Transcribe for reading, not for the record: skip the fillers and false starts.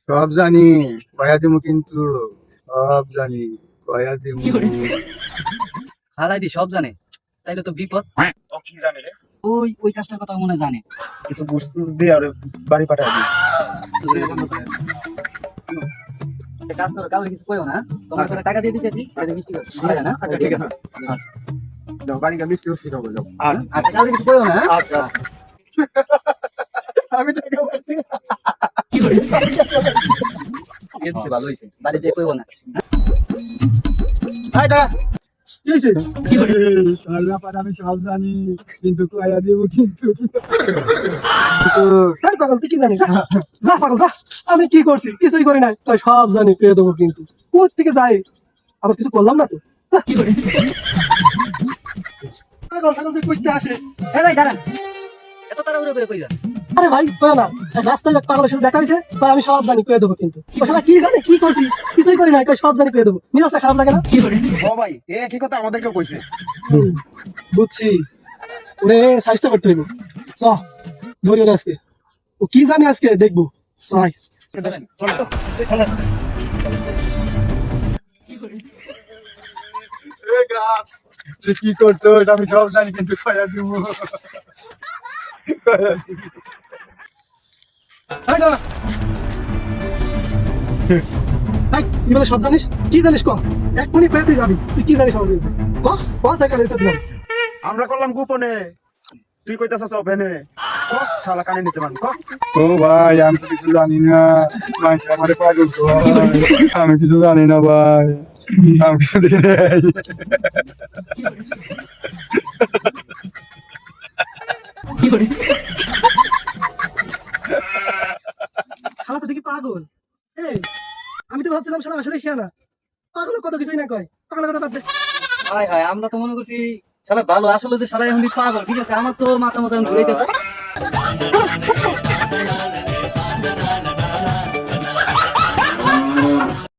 সব জানি, কয়া দিমু কিন্তু, সব জানি, কয়া দিমু। হালাই দি সব জানে, তাইলে তো বিপদ। ও কি জানে রে? ওই কাজটার কথা মনে হয় জানে। কিছু বস্তু দিয়ে আর বাড়ি পাঠায় দিই। একটা কাজ করো, কাউকে কিছু কইও না, তোমার কাছে টাকা দিয়ে দিতেছি, এটা দিয়ে মিষ্টি খাও। দিয়ে দাও না? আচ্ছা ঠিক আছে। যাও, বাড়িটা মিষ্টি ওষুধ খাবো, যাও। আচ্ছা আচ্ছা, কাউকে কিছু কইও না। আচ্ছা আচ্ছা। আমি টাকা পাচ্ছি। এসে ভালো হইছে, বাড়িতে কইও না। হাই দাঁড়া। কি হইছে? তোর ব্যাপার আমি সব জানি, কিন্তু কয়া দিমু কিন্তু। তাই পাগল, তুই কি জানিস? যা পাগল যা। আমি কি করছি? কিছুই করি নাই। তাই সব জানি, পেয়ে দেবো কিন্তু। কোথ থেকে যাই? আবার কিছু করলাম না তো। পাগল ছাগল যে করতে আসে। এ ভাই দাঁড়ান, এত তাড়াহুড়ো করে কই যান? আরে ভাই কয় না, এক রাস্তায় এক পাগলের সাথে দেখা হয়েছে, তাই আমি সব জানি, পেয়ে দেবো কিন্তু। ও শালা কি জানে, কি করছি? কিছুই করি নাই, কয় সব জানি, পেয়ে দেবো। মিজাজটা খারাপ লাগে না? ও ভাই এ একই কথা আমাদেরকে কইছে। হুম, বুঝছি। ওরে স্বাস্থ্য করতে হইব। চ ধরি ওরে আজকে। ও কি জানি আজকে দেখবো। চল চলেন। চলো চলো। এ গাছ, তুই কি করতো এটা আমি সব জানি, কিন্তু কয়া দিমু। কয়া দিমু। এই দাঁড়া। এই, তুই বলে সব জানিস? কি জানিস ক? এক মিনিট পেতে যাবি। তুই কি জানিস আমার বিরুদ্ধে? ক ক টাকা রেখে দিলাম। আমরা করলাম গোপনে, তুই কইতাছস ওপেনে। ক শালা কানে নিচে মান ক। ও ভাই, আমি তো কিছু জানি না, মানুষ আমারে পাগল কয়। আমি কিছু জানি না ভাই, আমি কিছু দেখি নাই। শালা তো দেখি পাগল। এই, আমি তো ভাবছিলাম শালা আসলে শিয়ানা। পাগল কত কিছুই না কয়। পাগলের কথা বাদ দে। হায় হায়, আমরা তো মনে করছি শালা ভালো, আসলে তো শালা এখন পাগল। ঠিক আছে, আমার তো মাথা মতো ঘুরাইতেছে।